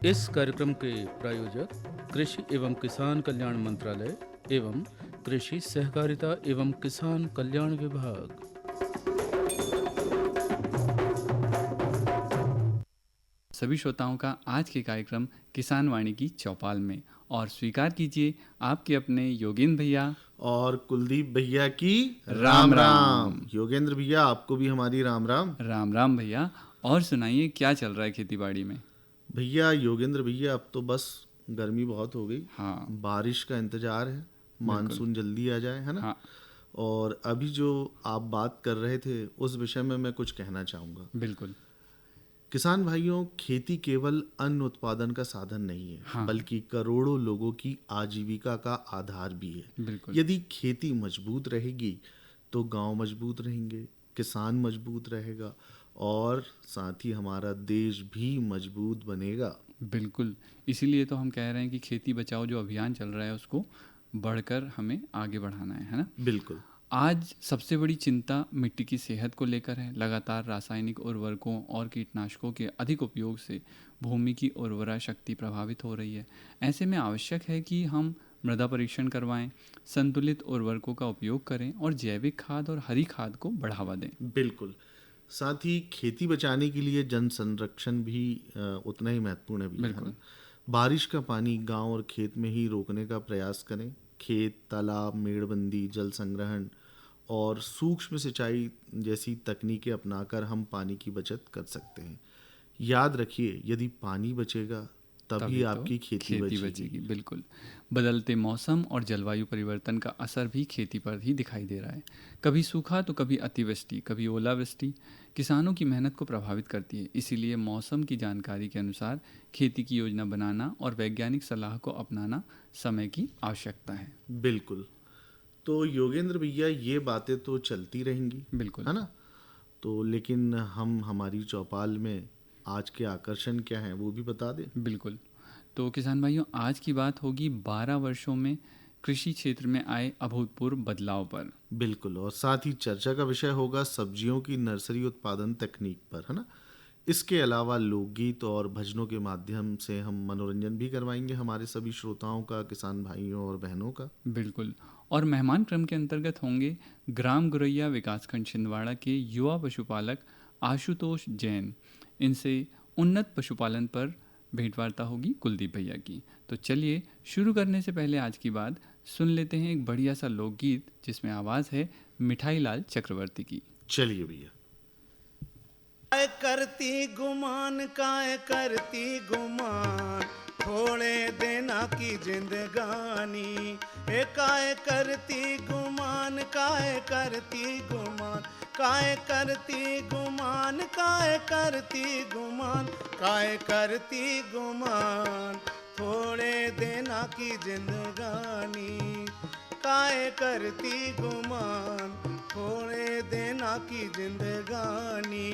इस कार्यक्रम के प्रायोजक कृषि एवं किसान कल्याण मंत्रालय एवं कृषि सहकारिता एवं किसान कल्याण विभाग। सभी श्रोताओं का आज के कार्यक्रम किसान वाणी की चौपाल में, और स्वीकार कीजिए आपके अपने योगेंद्र भैया और कुलदीप भैया की राम राम। योगेंद्र भैया आपको भी हमारी राम राम। राम राम भैया। और सुनाइए, क्या चल रहा है खेती बाड़ी में? भैया योगेंद्र भैया अब तो बस गर्मी बहुत हो गई। हाँ, बारिश का इंतजार है, मानसून जल्दी आ जाए, है ना। हाँ, और अभी जो आप बात कर रहे थे उस विषय में मैं कुछ कहना चाहूँगा। बिल्कुल। किसान भाइयों, खेती केवल अन्न उत्पादन का साधन नहीं है, हाँ, बल्कि करोड़ों लोगों की आजीविका का आधार भी है। बिल्कुल, यदि खेती मजबूत रहेगी तो गांव मजबूत रहेंगे, किसान मजबूत रहेगा और साथ ही हमारा देश भी मजबूत बनेगा। बिल्कुल। इसीलिए तो हम कह रहे हैं कि खेती बचाओ जो अभियान चल रहा है उसको बढ़कर हमें आगे बढ़ाना है ना। बिल्कुल। आज सबसे बड़ी चिंता मिट्टी की सेहत को लेकर है। लगातार रासायनिक उर्वरकों और कीटनाशकों के अधिक उपयोग से भूमि की उर्वरा शक्ति प्रभावित हो रही है। ऐसे में आवश्यक है कि हम मृदा परीक्षण करवाएं, संतुलित उर्वरकों का उपयोग करें और जैविक खाद और हरी खाद को बढ़ावा दें। बिल्कुल। साथ ही खेती बचाने के लिए जन संरक्षण भी उतना ही महत्वपूर्ण है भैया, है ना। बारिश का पानी गांव और खेत में ही रोकने का प्रयास करें। खेत, तालाब, मेड़बंदी, जल संग्रहण और सूक्ष्म सिंचाई जैसी तकनीकें अपनाकर हम पानी की बचत कर सकते हैं। याद रखिए, यदि पानी बचेगा तभी तभी तो आपकी खेती बचेगी। बिल्कुल। बदलते मौसम और जलवायु परिवर्तन का असर भी खेती पर ही दिखाई दे रहा है। कभी सूखा तो कभी अतिवृष्टि, कभी ओलावृष्टि किसानों की मेहनत को प्रभावित करती है। इसीलिए मौसम की जानकारी के अनुसार खेती की योजना बनाना और वैज्ञानिक सलाह को अपनाना समय की आवश्यकता है। बिल्कुल। तो योगेंद्र भैया, ये बातें तो चलती रहेंगी, बिल्कुल, है ना। तो लेकिन हम हमारी चौपाल में आज के आकर्षण क्या हैं वो भी बता दें। बिल्कुल। तो किसान भाइयों, आज की बात होगी 12 वर्षों में कृषि क्षेत्र में आए अभूतपूर्व बदलाव पर। बिल्कुल। और साथ ही चर्चा का विषय होगा सब्जियों की नर्सरी उत्पादन तकनीक पर, है ना। इसके अलावा लोकगीत और भजनों के माध्यम से हम मनोरंजन भी करवाएंगे हमारे सभी श्रोताओं का, किसान भाइयों और बहनों का। बिल्कुल। और मेहमान क्रम के अंतर्गत होंगे ग्राम गुरैया विकासखंड छिंदवाड़ा के युवा पशुपालक आशुतोष जैन। इनसे उन्नत पशुपालन पर भेंटवार्ता होगी कुलदीप भैया की। तो चलिए, शुरू करने से पहले आज की बात सुन लेते हैं एक बढ़िया सा लोकगीत जिसमें आवाज़ है मिठाई लाल चक्रवर्ती की। चलिए भैया। काय करती गुमान, काय करती गुमान, थोड़े देना की जिंदगानी। ए काय करती गुमान, काय करती गुमान, काय करती गुमान, काय करती गुमान, काय करती गुमान, थोड़े देना की जिंदगानी। काय करती गुमान, थोड़े देना की जिंदगानी।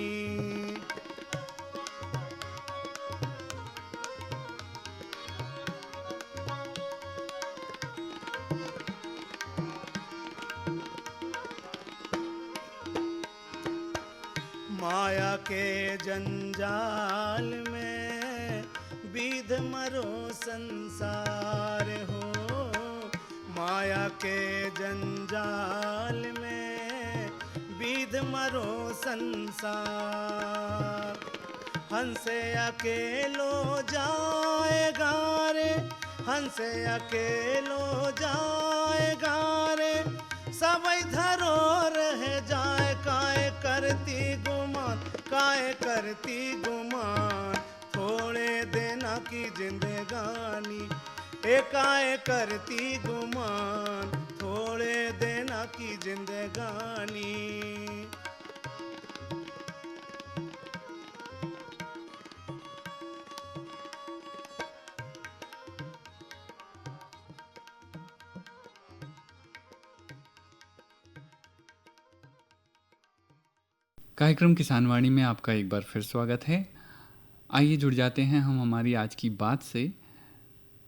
माया के जंजाल में बीध मरो संसार हो। माया के जंजाल में बीध मरो संसार। हंसे अकेलो जाएगा रे, हंसे अकेलो जाएगा रे, सब धरो रह जाए। काय करती गुमान, काय करती गुमान, थोड़े देना की जिंदगानी। ए काय करती गुमान, थोड़े देना की जिंदगानी। कार्यक्रम किसानवाणी में आपका एक बार फिर स्वागत है। आइए जुड़ जाते हैं हम हमारी आज की बात से।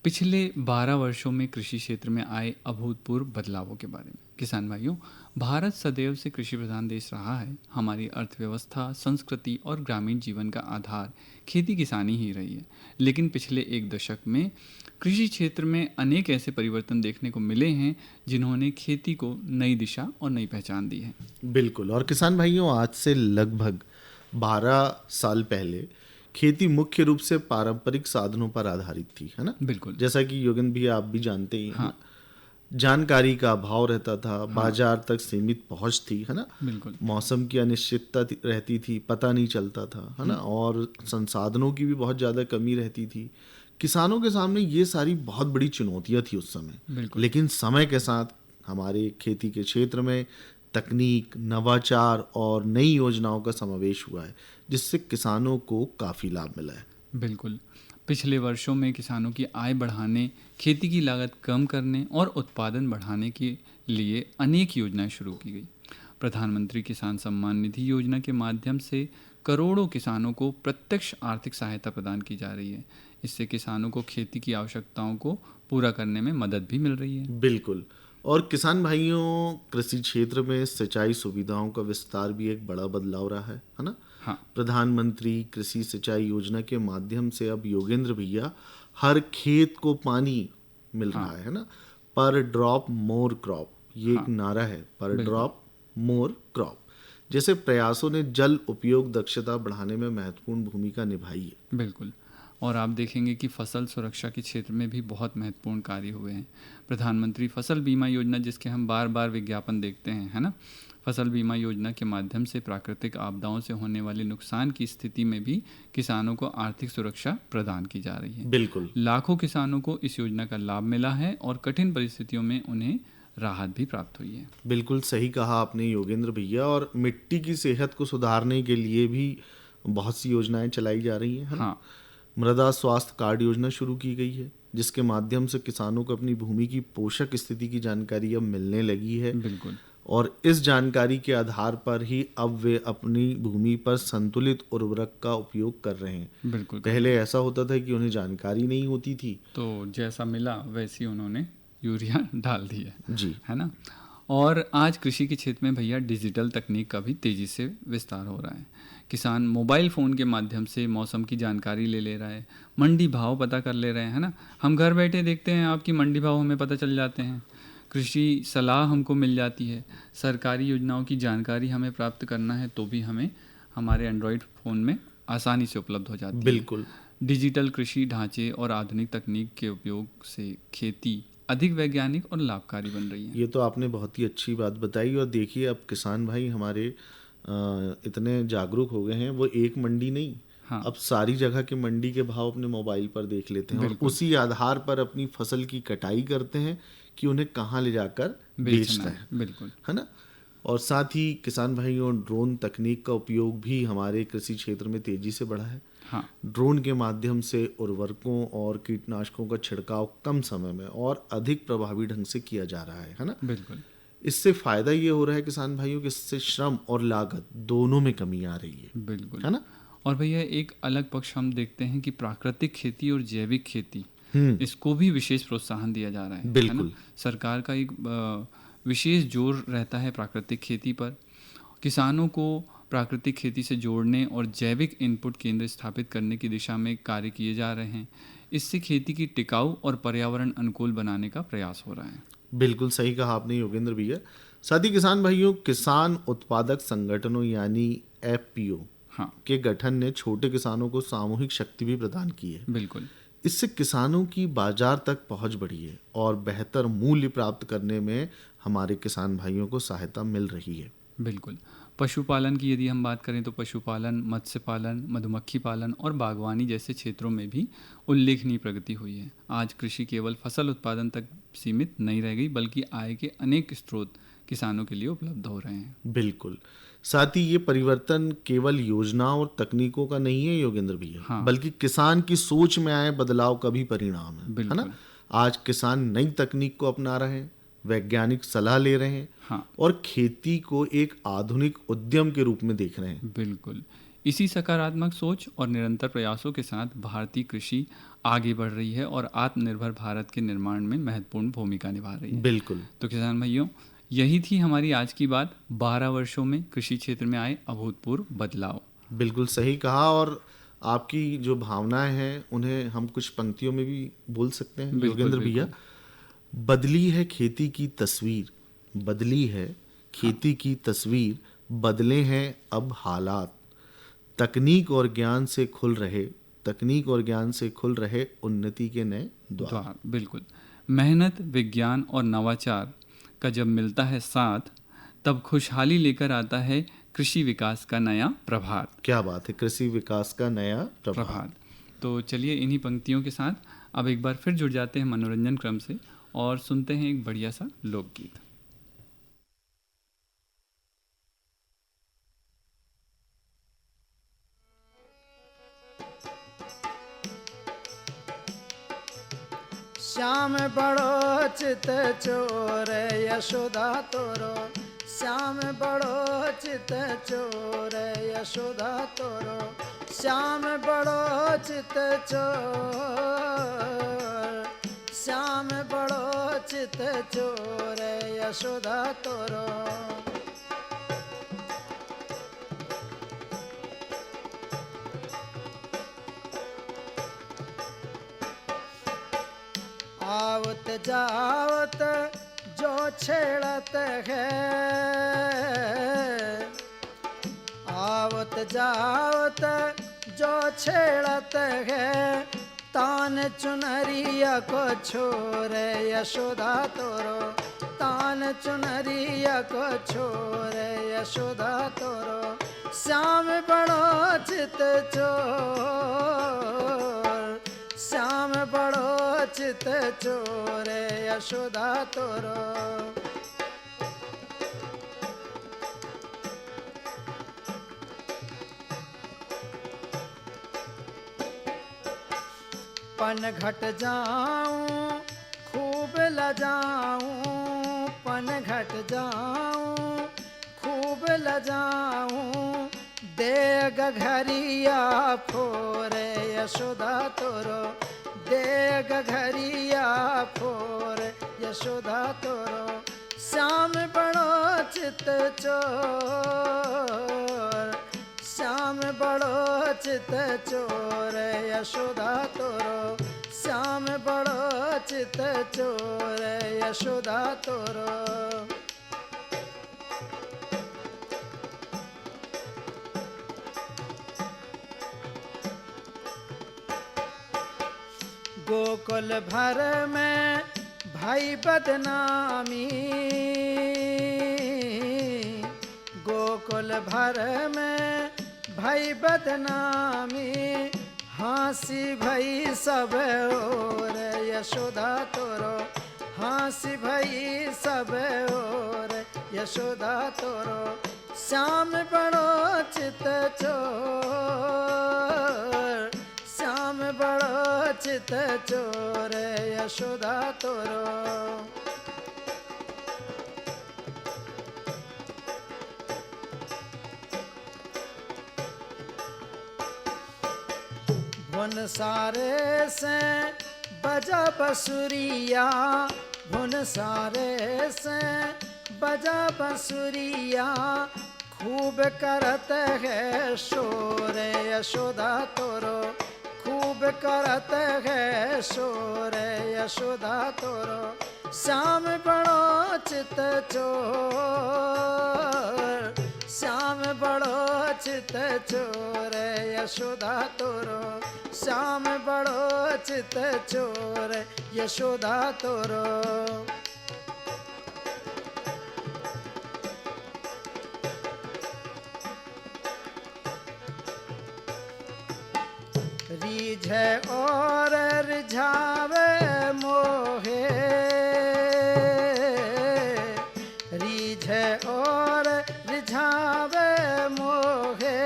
पिछले 12 वर्षों में कृषि क्षेत्र में आए अभूतपूर्व बदलावों के बारे में। किसान भाइयों, भारत सदैव से कृषि प्रधान देश रहा है। हमारी अर्थव्यवस्था, संस्कृति और ग्रामीण जीवन का आधार खेती किसानी ही रही है। लेकिन पिछले एक दशक में कृषि क्षेत्र में अनेक ऐसे परिवर्तन देखने को मिले हैं जिन्होंने खेती को नई दिशा और नई पहचान दी है। बिल्कुल। और किसान भाइयों, आज से लगभग 12 साल पहले खेती मुख्य रूप से पारंपरिक साधनों पर आधारित थी, है ना? बिल्कुल। जैसा कि योगेंद्र भैया आप भी जानते ही हैं। हाँ। जानकारी का अभाव रहता था, बाजार तक सीमित पहुंच थी, है ना? बिल्कुल। मौसम की अनिश्चितता रहती थी, पता नहीं चलता था, है ना? और संसाधनों की भी बहुत ज़्यादा कमी रहती थी। किसानों के सामने ये सारी बहुत बड़ी चुनौतियां थी उस समय। बिल्कुल। लेकिन समय के साथ हमारे खेती के क्षेत्र में तकनीक, नवाचार और नई योजनाओं का समावेश हुआ है, जिससे किसानों को काफ़ी लाभ मिला है। बिल्कुल। पिछले वर्षों में किसानों की आय बढ़ाने, खेती की लागत कम करने और उत्पादन बढ़ाने के लिए अनेक योजनाएं शुरू की गई। प्रधानमंत्री किसान सम्मान निधि योजना के माध्यम से करोड़ों किसानों को प्रत्यक्ष आर्थिक सहायता प्रदान की जा रही है। इससे किसानों को खेती की आवश्यकताओं को पूरा करने में मदद भी मिल रही है। बिल्कुल। और किसान भाइयों, कृषि क्षेत्र में सिंचाई सुविधाओं का विस्तार भी एक बड़ा बदलाव रहा है ना? हाँ। प्रधानमंत्री कृषि सिंचाई योजना के माध्यम से अब योगेंद्र भैया हर खेत को पानी मिल रहा है ना? पर ड्रॉप मोर क्रॉप, ये एक नारा है, पर ड्रॉप मोर क्रॉप। जैसे प्रयासों ने जल उपयोग दक्षता बढ़ाने में महत्वपूर्ण भूमिका निभाई है। बिल्कुल। और आप देखेंगे कि फसल सुरक्षा के क्षेत्र में भी बहुत महत्वपूर्ण कार्य हुए हैं। प्रधानमंत्री फसल बीमा योजना, जिसके हम बार बार विज्ञापन देखते हैं, है ना? फसल बीमा योजना के माध्यम से प्राकृतिक आपदाओं से होने वाले नुकसान की स्थिति में भी किसानों को आर्थिक सुरक्षा प्रदान की जा रही है। बिल्कुल। लाखों किसानों को इस योजना का लाभ मिला है और कठिन परिस्थितियों में उन्हें राहत भी प्राप्त हुई है। बिल्कुल सही कहा आपने योगेंद्र भैया। और मिट्टी की सेहत को सुधारने के लिए भी बहुत सी योजनाएं चलाई जा रही हैं, है ना? हाँ। मृदा स्वास्थ्य कार्ड योजना शुरू की गई है, जिसके माध्यम से किसानों को अपनी भूमि की पोषक स्थिति की जानकारी अब मिलने लगी है। बिल्कुल। और इस जानकारी के आधार पर ही अब वे अपनी भूमि पर संतुलित उर्वरक का उपयोग कर रहे हैं। बिल्कुल। पहले ऐसा होता था कि उन्हें जानकारी नहीं होती थी, तो जैसा मिला वैसी उन्होंने यूरिया डाल दी जी, है ना? और आज कृषि के क्षेत्र में भैया डिजिटल तकनीक का भी तेज़ी से विस्तार हो रहा है। किसान मोबाइल फ़ोन के माध्यम से मौसम की जानकारी ले रहा है, मंडी भाव पता कर ले रहे हैं, है ना? हम घर बैठे देखते हैं, आपकी मंडी भाव हमें पता चल जाते हैं, कृषि सलाह हमको मिल जाती है, सरकारी योजनाओं की जानकारी हमें प्राप्त करना है तो भी हमें हमारे एंड्रॉयड फ़ोन में आसानी से उपलब्ध हो जाती है। बिल्कुल। डिजिटल कृषि ढांचे और आधुनिक तकनीक के उपयोग से खेती अधिक वैज्ञानिक और लाभकारी बन रही है। ये तो आपने बहुत ही अच्छी बात बताई। और देखिए, अब किसान भाई हमारे इतने जागरूक हो गए हैं, वो एक मंडी नहीं, हाँ। अब सारी जगह के मंडी के भाव अपने मोबाइल पर देख लेते हैं और उसी आधार पर अपनी फसल की कटाई करते हैं कि उन्हें कहाँ ले जाकर बेचना है। बिल्कुल, है ना? और साथ ही किसान भाइयों, ड्रोन तकनीक का उपयोग भी हमारे कृषि क्षेत्र में तेजी से बढ़ा है। हाँ। ड्रोन के माध्यम से उर्वरकों और कीटनाशकों का छिड़काव कम समय में और अधिक प्रभावी ढंग से किया जा रहा है ना? बिल्कुल। इससे फायदा ये हो रहा है किसान भाइयों कि इससे श्रम और लागत दोनों में कमी आ रही है। बिल्कुल, है ना? और भैया एक अलग पक्ष हम देखते हैं कि प्राकृतिक खेती और जैविक खेती, इसको भी विशेष प्रोत्साहन दिया जा रहा है। बिल्कुल। सरकार का एक विशेष जोर रहता है प्राकृतिक खेती पर। किसानों को प्राकृतिक खेती से जोड़ने और जैविक इनपुट केंद्र स्थापित करने की दिशा में कार्य किए जा रहे हैं। इससे खेती की टिकाऊ और पर्यावरण अनुकूल बनाने का प्रयास हो रहा है। बिल्कुल सही कहा आपने योगेंद्र भैया। साथ ही किसान भाइयों, किसान उत्पादक संगठनों यानी FPO हाँ। के गठन ने छोटे किसानों को सामूहिक शक्ति भी प्रदान की है। बिल्कुल। इससे किसानों की बाजार तक पहुंच बढ़ी है और बेहतर मूल्य प्राप्त करने में हमारे किसान भाइयों को सहायता मिल रही है। बिल्कुल। पशुपालन की यदि हम बात करें तो पशुपालन, मत्स्य पालन, मधुमक्खी पालन और बागवानी जैसे क्षेत्रों में भी उल्लेखनीय प्रगति हुई है। आज कृषि केवल फसल उत्पादन तक सीमित नहीं रह गई, बल्कि आय के अनेक स्रोत किसानों के लिए उपलब्ध हो रहे हैं। बिल्कुल। साथ ही ये परिवर्तन केवल योजनाओं और तकनीकों का नहीं है योगेंद्र भैया, हाँ। बल्कि किसान की सोच में आए बदलाव का भी परिणाम है ना? आज किसान नई तकनीक को अपना रहे हैं, वैज्ञानिक सलाह ले रहे हैं, हाँ। और खेती को एक आधुनिक उद्यम के रूप में देख रहे हैं। बिल्कुल। इसी सकारात्मक सोच और निरंतर प्रयासों के साथ भारतीय कृषि आगे बढ़ रही है और आत्मनिर्भर भारत के निर्माण में महत्वपूर्ण भूमिका निभा रही है। बिल्कुल। तो किसान भाइयों, यही थी हमारी आज की बात, 12 वर्षों में कृषि क्षेत्र में आए अभूतपूर्व बदलाव। बिल्कुल सही कहा, और आपकी जो भावनाएं हैं उन्हें हम कुछ पंक्तियों में भी बोल सकते हैं योगेंद्र भैया। बदली है खेती की तस्वीर, बदली है खेती की तस्वीर, बदले हैं अब हालात, तकनीक और ज्ञान से खुल रहे उन्नति के नए द्वार। बिल्कुल। मेहनत, विज्ञान और नवाचार का जब मिलता है साथ, तब खुशहाली लेकर आता है कृषि विकास का नया प्रभात। क्या बात है, कृषि विकास का नया प्रभात। तो चलिए इन्हीं पंक्तियों के साथ अब एक बार फिर जुड़ जाते हैं मनोरंजन क्रम से और सुनते हैं एक बढ़िया सा लोकगीत। श्याम बड़ो चित चोर यशोदा तोरो, श्याम बड़ो चित चोर यशोदा तोरो, श्याम बड़ो चित चोर, श्याम बड़ो चित चोर यशोदा तोरो। आवत जावत जो छेड़त है, आवत जावत जो छेड़त है, तान चुनरिया को छोरे यशोदा तोरो, तान चुनरिया को छोरे यशोदा तोरो। श्याम बड़ो चित चोर, श्याम बड़ो चित चोर यशोदा तोरो। पन घट जाऊं खूब लजाऊं, पन घट जाऊं खूब लजाऊं, देग घरिया फोरे यशोदा तोरो, देग घरिया फोर यशोदा तोरो। श्याम बड़ो चित चोर, श्याम बड़ो चित चोर यशोदा तोरो, श्याम बड़ो चित चोर यशोदा तोरो। गोकुल भर में भाई बदनामी, गोकुल भर में भाई बदनामी, हाँसी भई सब और यशोदा तोरो, हाँसी भई सब और यशोदा तोरो। श्याम बड़ो चित चोर, श्याम बड़ो चित चोर यशोदा तोरो। भुन सारे से बजा बसुरिया, भुन सारे से बजा बसुरिया, खूब करत है शोर यशोदा तोरो, खूब करत है शोर यशोदा तोरो। श्याम बड़ो चित चोर, श्याम बड़ो चित चोर यशोदा तोरो, श्याम बड़ो चित चोर यशोदा तोरो। रीझे और रिझावे मोहे, रीझे और रिझावे मोहे,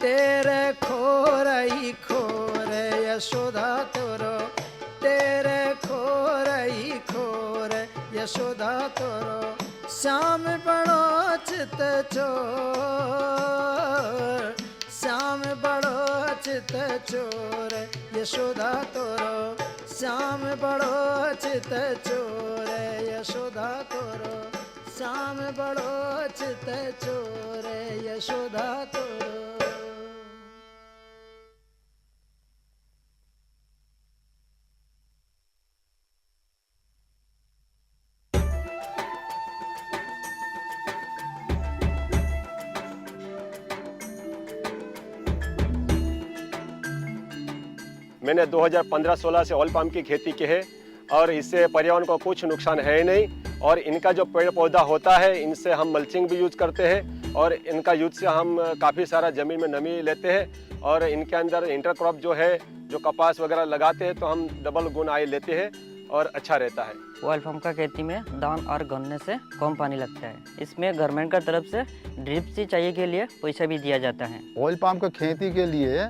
तेरे खोरई खोर यशोदा तोरो, तेरे खोरई खोर यशोदा तोरो। श्याम बड़ो चित चोर, श्याम बड़ो चित चोर यशोदा तोरो श्याम बड़ो चित चोर यशोदा तोरो श्याम बड़ो चित चोर यशोदा तोरो। मैंने 2015-16 से ऑयल पाम की खेती की है और इससे पर्यावरण को कुछ नुकसान है ही नहीं। और इनका जो पेड़ पौधा होता है इनसे हम मल्चिंग भी यूज करते हैं और इनका यूज से हम काफ़ी सारा ज़मीन में नमी लेते हैं और इनके अंदर इंटरक्रॉप जो है जो कपास वगैरह लगाते हैं तो हम डबल गुण आय लेते हैं और अच्छा रहता है। ऑयल पाम का खेती में धान और गन्ने से कम पानी लगता है। इसमें गवर्नमेंट का तरफ से ड्रिप सिंचाई के लिए पैसा भी दिया जाता है। ऑयल पाम की खेती के लिए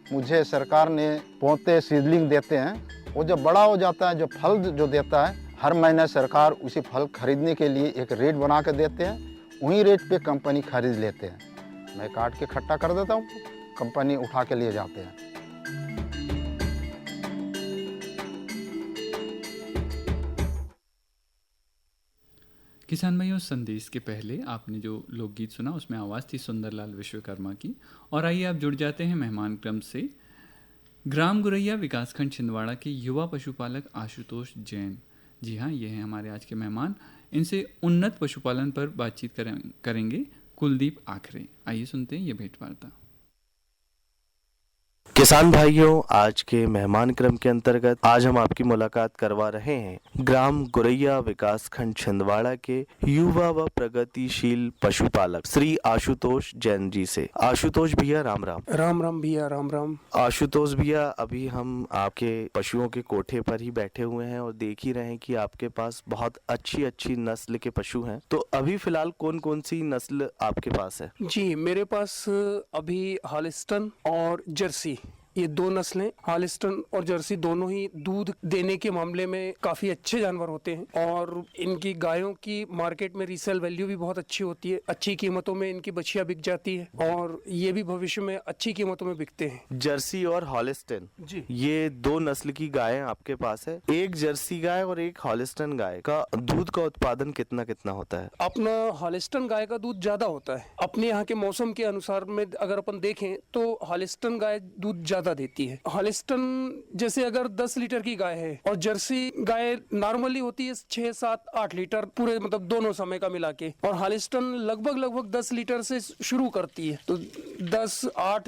मुझे सरकार ने पौधे सीडलिंग देते हैं। वो जब बड़ा हो जाता है, जो फल जो देता है, हर महीने सरकार उसी फल खरीदने के लिए एक रेट बना के देते हैं। वही रेट पे कंपनी खरीद लेते हैं। मैं काट के इकट्ठा कर देता हूँ, कंपनी उठा के लिए जाते हैं। किसान भाइयों, संदेश के पहले आपने जो लोकगीत सुना उसमें आवाज़ थी सुंदरलाल विश्वकर्मा की। और आइए आप जुड़ जाते हैं मेहमान क्रम से ग्राम गुरैया विकासखंड छिंदवाड़ा के युवा पशुपालक आशुतोष जैन। जी हाँ, ये हैं हमारे आज के मेहमान। इनसे उन्नत पशुपालन पर बातचीत करेंगे कुलदीप आखरे। आइए सुनते हैं ये भेंटवार्ता। किसान भाइयों, आज के मेहमान क्रम के अंतर्गत आज हम आपकी मुलाकात करवा रहे हैं ग्राम गुरैया विकासखंड छिंदवाड़ा के युवा व प्रगतिशील पशुपालक श्री आशुतोष जैन जी से। आशुतोष भैया राम राम। राम राम भैया, राम राम। आशुतोष भैया, अभी हम आपके पशुओं के कोठे पर ही बैठे हुए हैं और देख ही रहे हैं कि आपके पास बहुत अच्छी अच्छी नस्ल के पशु हैं। तो अभी फिलहाल कौन कौन सी नस्ल आपके पास है? जी, मेरे पास अभी हॉलिस्टन और जर्सी, ये दो नस्लें, हॉलिस्टन और जर्सी, दोनों ही दूध देने के मामले में काफी अच्छे जानवर होते हैं और इनकी गायों की मार्केट में रीसेल वैल्यू भी बहुत अच्छी होती है। अच्छी कीमतों में इनकी बछियां बिक जाती है और ये भी भविष्य में अच्छी कीमतों में बिकते हैं। जर्सी और हॉलिस्टन, जी, ये दो नस्ल की गायें आपके पास है। एक जर्सी गाय और एक हॉलिस्टन गाय का दूध का उत्पादन कितना कितना होता है? अपना हॉलिस्टन गाय का दूध ज्यादा होता है। अपने यहाँ के मौसम के अनुसार में अगर अपन देखें तो हॉलिस्टन गाय दूध ज्यादा देती है। हॉलिस्टन जैसे अगर 10 लीटर की गाय है और जर्सी गाय नॉर्मली होती है 6, 7, 8 लीटर पूरे मतलब दोनों समय का मिला के, और हॉलिस्टन लगभग 10 लीटर से शुरू करती है। तो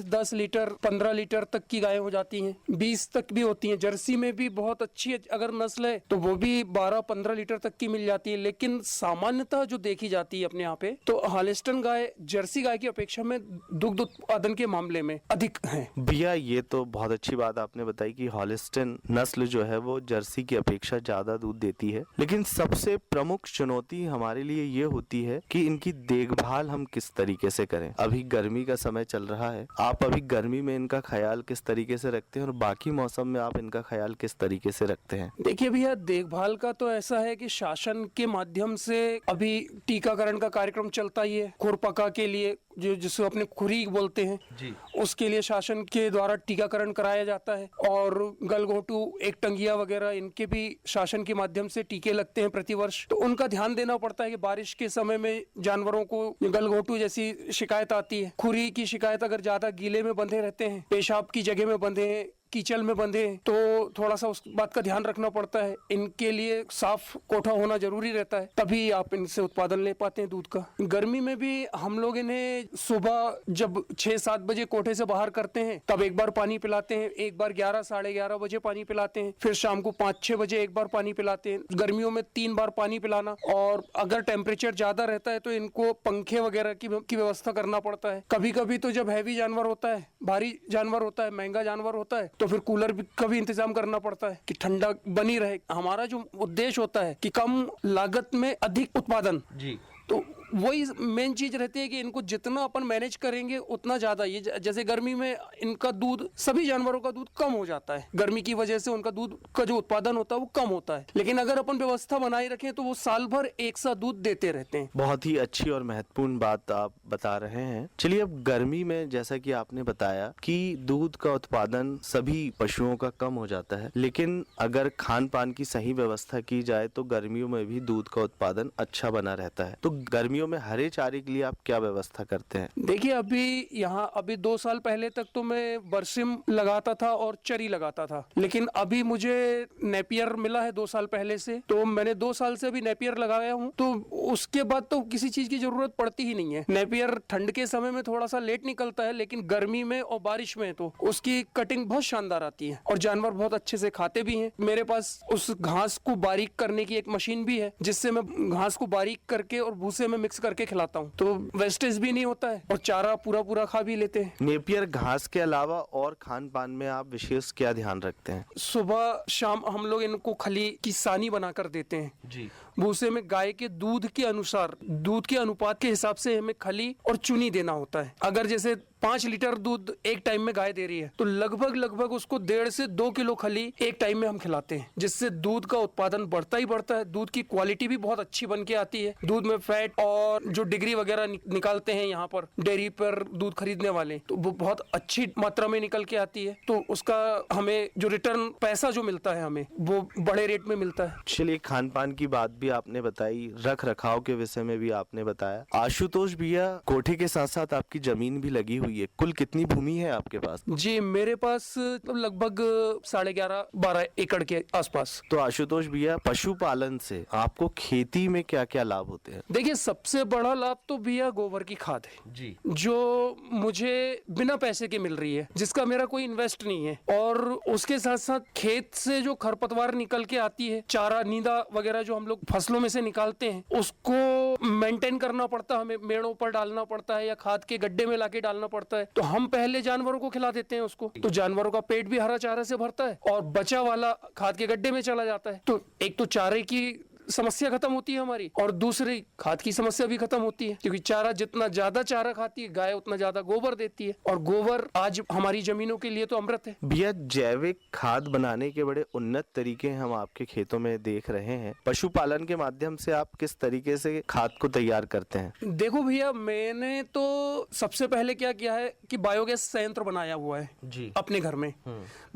10 लीटर 15 लीटर तक की गायें हो जाती हैं, 20 तक भी होती हैं। जर्सी में भी बहुत अच्छी अगर नस्ल है तो वो भी 12-15 लीटर तक की मिल जाती है। लेकिन सामान्यतः जो देखी जाती है अपने यहाँ पे, तो हॉलिस्टन गाय जर्सी गाय की अपेक्षा में दुग्ध उत्पादन के मामले में अधिक है। भैया, ये तो बहुत अच्छी बात आपने बताई कि हॉलिस्टन नस्ल जो है वो जर्सी की अपेक्षा ज्यादा दूध देती है। लेकिन सबसे प्रमुख चुनौती हमारे लिए ये होती है कि इनकी देखभाल हम किस तरीके से करें। अभी गर्मी का समय चल रहा है, आप अभी गर्मी में इनका ख्याल किस तरीके से रखते हैं और बाकी मौसम में आप इनका ख्याल किस तरीके से रखते हैं? देखिए भैया, देखभाल का तो ऐसा है कि शासन के माध्यम से अभी टीकाकरण का कार्यक्रम चलता ही है। खुरपका के लिए जो जिसको अपने खुरी बोलते हैं जी, उसके लिए शासन के द्वारा टीकाकरण कराया जाता है। और गलघोटू, एक टंगिया वगैरह, इनके भी शासन के माध्यम से टीके लगते हैं प्रतिवर्ष। तो उनका ध्यान देना पड़ता है कि बारिश के समय में जानवरों को गलघोटू जैसी शिकायत आती है, खुरी की शिकायत, अगर ज्यादा गीले में बंधे रहते हैं, पेशाब की जगह में बंधे हैं, कीचल में बंधे, तो थोड़ा सा उस बात का ध्यान रखना पड़ता है। इनके लिए साफ कोठा होना जरूरी रहता है, तभी आप इनसे उत्पादन ले पाते हैं दूध का। गर्मी में भी हम लोग इन्हें सुबह जब 6-7 बजे कोठे से बाहर करते हैं तब एक बार पानी पिलाते हैं, एक बार 11-11:30 बजे पानी पिलाते हैं, फिर शाम को 5-6 बजे एक बार पानी पिलाते हैं। गर्मियों में 3 बार पानी पिलाना, और अगर टेम्परेचर ज्यादा रहता है तो इनको पंखे वगैरह की व्यवस्था करना पड़ता है। कभी कभी तो जब हैवी जानवर होता है, भारी जानवर होता है, महंगा जानवर होता है, तो फिर कूलर का भी इंतजाम करना पड़ता है कि ठंडा बनी रहे। हमारा जो उद्देश्य होता है कि कम लागत में अधिक उत्पादन जी, तो वही मेन चीज रहती है कि इनको जितना अपन मैनेज करेंगे उतना ज्यादा। ये जैसे गर्मी में इनका दूध, सभी जानवरों का दूध कम हो जाता है, गर्मी की वजह से उनका दूध का जो उत्पादन होता है वो कम होता है। लेकिन अगर अपन व्यवस्था बनाए रखें तो वो साल भर एक साथ दूध देते रहते हैं। बहुत ही अच्छी और महत्वपूर्ण बात आप बता रहे हैं। चलिए, अब गर्मी में जैसा कि आपने बताया कि दूध का उत्पादन सभी पशुओं का कम हो जाता है, लेकिन अगर खान पान की सही व्यवस्था की जाए तो गर्मियों में भी दूध का उत्पादन अच्छा बना रहता है। तो गर्मियों में हरे चारे के लिए आप क्या व्यवस्था करते हैं? देखिए, अभी 2 साल पहले तक तो मैं बरसिम लगाता था और चरी लगाता था, लेकिन अभी मुझे नेपियर मिला है 2 साल पहले से, तो मैंने 2 साल से अभी नेपियर लगाया हूँ। तो उसके बाद तो किसी चीज की जरूरत पड़ती ही नहीं है। नेपियर ठंड के समय में थोड़ा सा लेट निकलता है, लेकिन गर्मी में और बारिश में तो उसकी कटिंग बहुत शानदार आती है और जानवर बहुत अच्छे से खाते भी हैं। मेरे पास उस घास को बारीक करने की एक मशीन भी है, जिससे मैं घास को बारीक करके और भूसे में मिक्स करके खिलाता हूँ, तो वेस्टेज भी नहीं होता है और चारा पूरा खा भी लेते हैं। नेपियर घास के अलावा और खान पान में आप विशेष क्या ध्यान रखते हैं? सुबह शाम हम लोग इनको खली की सानी बनाकर देते हैं जी। भूसे में गाय के दूध के अनुसार, दूध के अनुपात के हिसाब से हमें खली और चुनी देना होता है। अगर जैसे 5 लीटर दूध एक टाइम में गाय दे रही है तो लगभग उसको 1.5 से 2 किलो खली एक टाइम में हम खिलाते हैं, जिससे दूध का उत्पादन बढ़ता ही बढ़ता है। दूध की क्वालिटी भी बहुत अच्छी बन के आती है। दूध में फैट और जो डिग्री वगैरह निकालते हैं यहाँ पर डेयरी पर दूध खरीदने वाले, तो वो बहुत अच्छी मात्रा में निकल के आती है। तो उसका हमें जो रिटर्न पैसा जो मिलता है हमें वो बड़े रेट में मिलता है। चलिए, खान पान की बात भी आपने बताई, रख रखाव के विषय में भी आपने बताया। आशुतोष भैया, कोठे के साथ साथ आपकी जमीन भी लगी हुई है, कुल कितनी भूमि है आपके पास? जी, मेरे पास लगभग 11.5-12 एकड़ के आसपास। तो आशुतोष भैया, पशुपालन से आपको खेती में क्या क्या लाभ होते हैं? देखिए, सबसे बड़ा लाभ तो भैया गोबर की खाद है जी, जो मुझे बिना पैसे के मिल रही है, जिसका मेरा कोई इन्वेस्ट नहीं है। और उसके साथ साथ खेत से जो खरपतवार निकल के आती है, चारा नींदा वगैरह जो हम लोग फसलों में से निकालते हैं, उसको मेंटेन करना पड़ता है, हमें मेड़ों पर डालना पड़ता है या खाद के गड्ढे में लाके डालना पड़ता है। तो हम पहले जानवरों को खिला देते हैं उसको, तो जानवरों का पेट भी हरा चारा से भरता है और बचा वाला खाद के गड्ढे में चला जाता है। तो एक तो चारे की समस्या खत्म होती है हमारी, और दूसरी खाद की समस्या भी खत्म होती है, क्योंकि चारा जितना ज्यादा चारा खाती है गाय उतना ज्यादा गोबर देती है, और गोबर आज हमारी जमीनों के लिए तो अमृत है। भैया, जैविक खाद बनाने के बड़े उन्नत तरीके हम आपके खेतों में देख रहे हैं। पशुपालन के माध्यम से आप किस तरीके से खाद को तैयार करते हैं? देखो भैया, मैंने तो सबसे पहले क्या किया है कि बायोगैस संयंत्र बनाया हुआ है जी अपने घर में।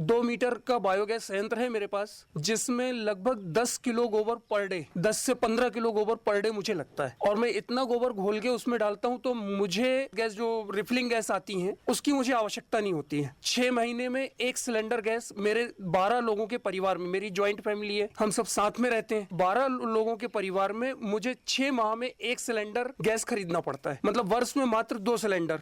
2 मीटर का बायोगैस संयंत्र है मेरे पास, जिसमें लगभग 10 किलो गोबर पर डे, 10 से 15 किलो गोबर पर डे मुझे लगता है। और मैं इतना गोबर घोल के उसमें डालता हूँ तो मुझे गैस, जो रिफिलिंग गैस आती है, उसकी मुझे आवश्यकता नहीं होती है। 6 महीने में 1 सिलेंडर गैस मेरे 12 लोगों के परिवार में, मेरी ज्वाइंट फैमिली है, हम सब साथ में रहते हैं, 12 लोगों के परिवार में मुझे 6 माह में 1 सिलेंडर गैस खरीदना पड़ता है। मतलब वर्ष में मात्र 2 सिलेंडर।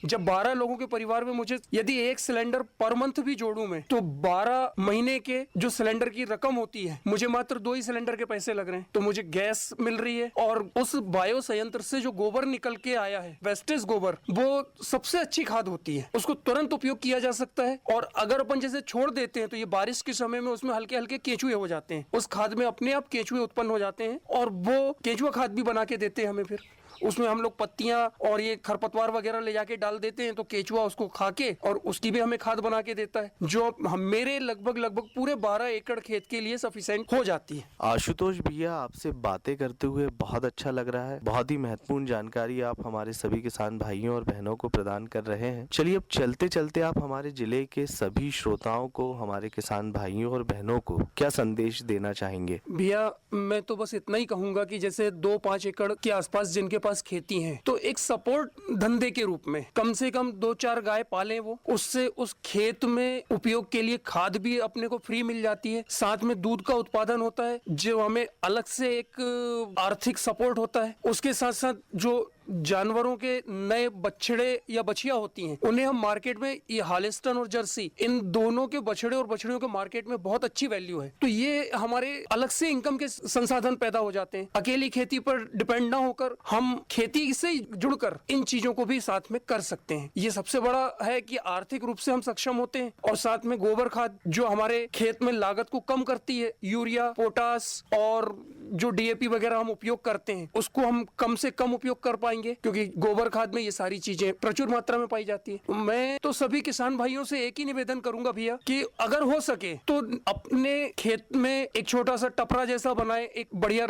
जब 12 लोगों के परिवार में मुझे यदि 1 सिलेंडर पर मंथ भी जोड़ूं मैं, तो 12 महीने के जो सिलेंडर की रकम होती है, मुझे मात्र 2 ही सिलेंडर के पैसे लग रहे हैं। तो मुझे गैस मिल रही है, और उस बायो संयंत्र से जो गोबर निकल के आया है, वेस्टेज गोबर, वो सबसे अच्छी खाद होती है। उसको तुरंत उपयोग किया जा सकता है। और अगर अपन जैसे छोड़ देते हैं तो ये बारिश के समय में उसमें हल्के हल्के केंचुए हो जाते हैं, उस खाद में अपने आप केंचुए उत्पन्न हो जाते हैं, और वो केंचुआ खाद भी बना के देते हैं हमें। फिर उसमें हम लोग पत्तियां और ये खरपतवार वगैरह ले जाके डाल देते हैं, तो केचुआ उसको खा के और उसकी भी हमें खाद बना के देता है, जो मेरे लगभग पूरे 12 एकड़ खेत के लिए सफिशिएंट हो जाती है। आशुतोष भैया, आपसे बातें करते हुए बहुत अच्छा लग रहा है। बहुत ही महत्वपूर्ण जानकारी आप हमारे सभी किसान भाइयों और बहनों को प्रदान कर रहे हैं। चलिए, अब चलते चलते आप हमारे जिले के सभी श्रोताओं को, हमारे किसान भाइयों और बहनों को क्या संदेश देना चाहेंगे? भैया, मैं तो बस इतना ही कहूंगा कि जैसे 2-5 एकड़ के आसपास जिनके पास खेती है, तो एक सपोर्ट धंधे के रूप में कम से कम 2-4 गाय पालें। वो उससे उस खेत में उपयोग के लिए खाद भी अपने को फ्री मिल जाती है, साथ में दूध का उत्पादन होता है, जो हमें अलग से एक आर्थिक सपोर्ट होता है। उसके साथ साथ जो जानवरों के नए बछड़े या बछिया होती हैं, उन्हें हम मार्केट में, ये हॉलिस्टन और जर्सी, इन दोनों के बछड़े और बछड़ियों के मार्केट में बहुत अच्छी वैल्यू है। तो ये हमारे अलग से इनकम के संसाधन पैदा हो जाते हैं। अकेली खेती पर डिपेंड ना होकर हम खेती से जुड़कर इन चीजों को भी साथ में कर सकते हैं। ये सबसे बड़ा है कि आर्थिक रूप से हम सक्षम होते हैं, और साथ में गोबर खाद जो हमारे खेत में लागत को कम करती है, यूरिया, पोटास और जो डीएपी वगैरह हम उपयोग करते हैं उसको हम कम से कम उपयोग कर पाएंगे, क्योंकि गोबर खाद में ये सारी चीजें प्रचुर मात्रा में पाई जाती है। मैं तो सभी किसान भाइयों से एक ही निवेदन करूंगा भैया कि अगर हो सके तो अपने खेत में एक छोटा सा टपरा जैसा बनाए, एक बढ़िया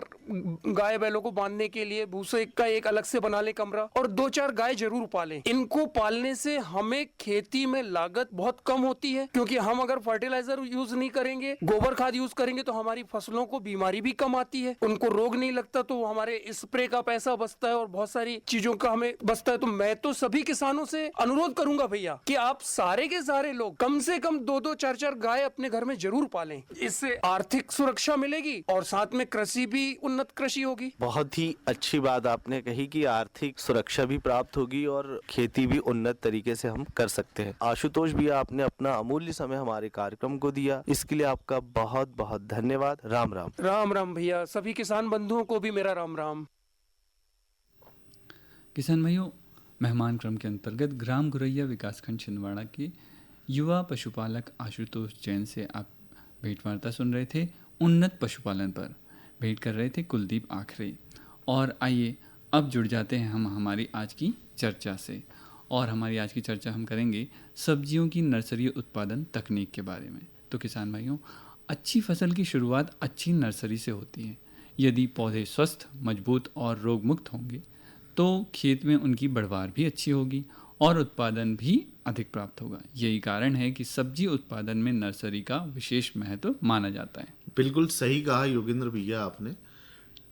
गाय बैलों को बांधने के लिए भूसे का एक अलग से बना ले कमरा, और 2-4 गाय जरूर पालें। इनको पालने से हमें खेती में लागत बहुत कम होती है, क्योंकि हम अगर फर्टिलाइजर यूज नहीं करेंगे, गोबर खाद यूज करेंगे तो हमारी फसलों को बीमारी भी कम आती है, उनको रोग नहीं लगता, तो हमारे स्प्रे का पैसा बचता है और बहुत सारी चीजों का हमें बचता है। तो मैं तो सभी किसानों से अनुरोध करूंगा भैया कि आप सारे के सारे लोग कम से कम 2-2, 4-4 गाय अपने घर में जरूर पालें। इससे आर्थिक सुरक्षा मिलेगी और साथ में कृषि भी उन्नत कृषि होगी। बहुत ही अच्छी बात आपने कही कि आर्थिक सुरक्षा भी प्राप्त होगी और खेती भी उन्नत तरीके से हम कर सकते हैं। आशुतोष भैया, आपने अपना अमूल्य समय हमारे कार्यक्रम को दिया, इसके लिए आपका बहुत बहुत धन्यवाद। राम राम। राम राम भैया, सभी किसान बंधुओं को भी मेरा राम राम। किसान भाइयों, मेहमान क्रम के अंतर्गत ग्राम गुरैया विकासखंड छिंदवाड़ा के युवा पशुपालक आशुतोष जैन से आप भेंटवार्ता सुन रहे थे। उन्नत पशुपालन पर भेंट कर रहे थे कुलदीप आखरे। और आइए अब जुड़ जाते हैं हम हमारी आज की चर्चा से। और हमारी आज की चर्चा हम करेंगे सब्जियों की नर्सरी उत्पादन तकनीक के बारे में। तो किसान भाइयों, अच्छी फसल की शुरुआत अच्छी नर्सरी से होती है। यदि पौधे स्वस्थ, मजबूत और रोग मुक्त होंगे तो खेत में उनकी बढ़वार भी अच्छी होगी और उत्पादन भी अधिक प्राप्त होगा। यही कारण है कि सब्जी उत्पादन में नर्सरी का विशेष महत्व माना जाता है। बिल्कुल सही कहा योगेंद्र भैया आपने।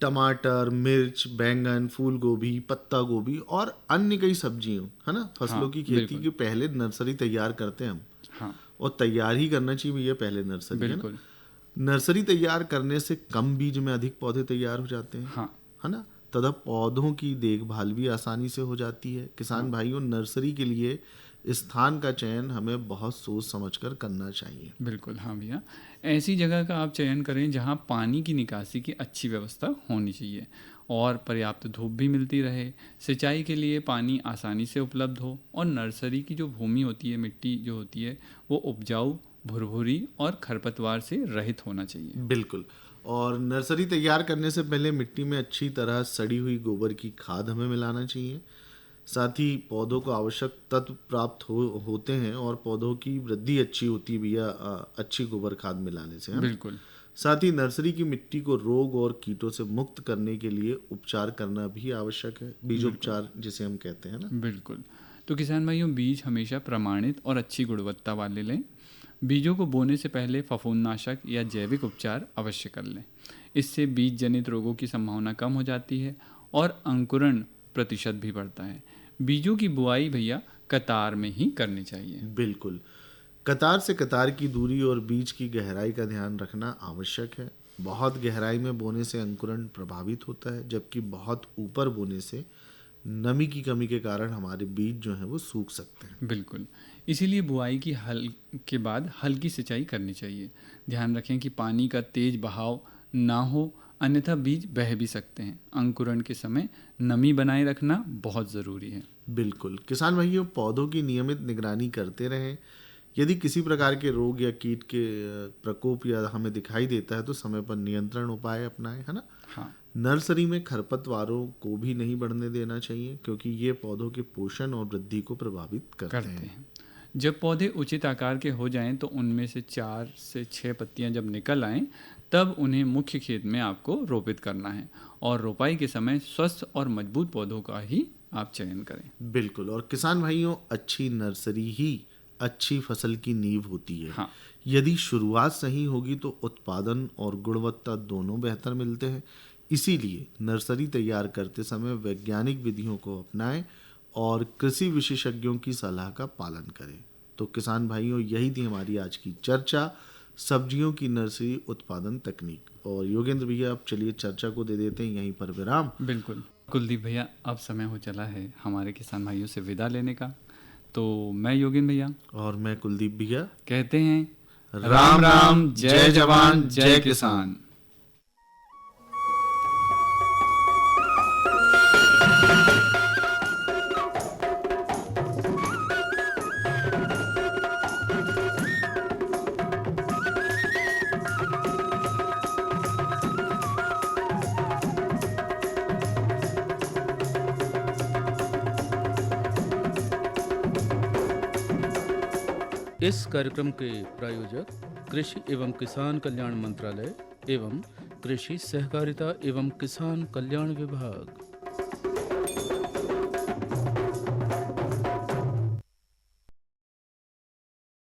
टमाटर, मिर्च, बैंगन, फूल गोभी, पत्ता गोभी और अन्य कई सब्जियों, है ना, फसलों की खेती के पहले नर्सरी तैयार करते हैं हम। हाँ, और तैयार ही करना चाहिए भैया पहले नर्सरी। बिल्कुल। नर्सरी तैयार करने से कम बीज में अधिक पौधे तैयार हो जाते हैं। हाँ, है ना, तथा पौधों की देखभाल भी आसानी से हो जाती है। किसान भाइयों, नर्सरी के लिए स्थान का चयन हमें बहुत सोच समझकर करना चाहिए। बिल्कुल। हाँ भैया, ऐसी जगह का आप चयन करें जहाँ पानी की निकासी की अच्छी व्यवस्था होनी चाहिए और पर्याप्त धूप भी मिलती रहे, सिंचाई के लिए पानी आसानी से उपलब्ध हो, और नर्सरी की जो भूमि होती है, मिट्टी जो होती है, वो उपजाऊ, भुरभुरी और खरपतवार से रहित होना चाहिए। बिल्कुल। और नर्सरी तैयार करने से पहले मिट्टी में अच्छी तरह सड़ी हुई गोबर की खाद हमें मिलाना चाहिए। साथ ही पौधों को आवश्यक तत्व प्राप्त होते हैं और पौधों की वृद्धि अच्छी होती है भैया अच्छी गोबर खाद मिलाने से। बिल्कुल। साथ ही नर्सरी की मिट्टी को रोग और कीटों से मुक्त करने के लिए उपचार करना भी आवश्यक है, बीजोपचार जिसे हम कहते हैं ना। बिल्कुल। तो किसान भाइयों, बीज हमेशा प्रमाणित और अच्छी गुणवत्ता वाले लें। बीजों को बोने से पहले फफूंदनाशक या जैविक उपचार अवश्य कर लें। इससे बीज जनित रोगों की संभावना कम हो जाती है और अंकुरण प्रतिशत भी बढ़ता है। बीजों की बुआई भैया कतार में ही करनी चाहिए। बिल्कुल। कतार से कतार की दूरी और बीज की गहराई का ध्यान रखना आवश्यक है। बहुत गहराई में बोने से अंकुरण प्रभावित होता है, जबकि बहुत ऊपर बोने से नमी की कमी के कारण हमारे बीज जो हैं वो सूख सकते हैं। बिल्कुल। इसीलिए बुआई की के बाद हल्की सिंचाई करनी चाहिए। ध्यान रखें कि पानी का तेज बहाव ना हो, अन्यथा बीज बह भी सकते हैं। अंकुरण के समय नमी बनाए रखना बहुत ज़रूरी है। बिल्कुल। किसान भाइयों, पौधों की नियमित निगरानी करते रहें। यदि किसी प्रकार के रोग या कीट के प्रकोप या हमें दिखाई देता है तो समय पर नियंत्रण उपाय अपनाएं, है ना। हाँ। नर्सरी में खरपतवारों को भी नहीं बढ़ने देना चाहिए, क्योंकि ये पौधों के पोषण और वृद्धि को प्रभावित करते हैं। जब पौधे उचित आकार के हो जाएं तो उनमें से 4 से 6 पत्तियां जब निकल आएं, तब उन्हें मुख्य खेत में आपको रोपित करना है और रोपाई के समय स्वस्थ और मजबूत पौधों का ही आप चयन करें। बिल्कुल। और किसान भाइयों, अच्छी नर्सरी ही अच्छी फसल की नींव होती है। हाँ। यदि शुरुआत सही होगी तो उत्पादन और गुणवत्ता दोनों बेहतर मिलते हैं। इसीलिए नर्सरी तैयार करते समय वैज्ञानिक विधियों को अपनाएं और कृषि विशेषज्ञों की सलाह का पालन करें। तो किसान भाइयों, यही थी हमारी आज की चर्चा, सब्जियों की नर्सरी उत्पादन तकनीक। और योगेंद्र भैया, अब चलिए चर्चा को दे देते हैं यहीं पर विराम। बिल्कुल। कुलदीप भैया, अब समय हो चला है हमारे किसान भाइयों से विदा लेने का। तो मैं योगेंद्र भैया और मैं कुलदीप भैया कहते हैं राम राम, जय जवान, जय किसान। इस कार्यक्रम के प्रायोजक कृषि एवं किसान कल्याण मंत्रालय एवं कृषि सहकारिता एवं किसान कल्याण विभाग।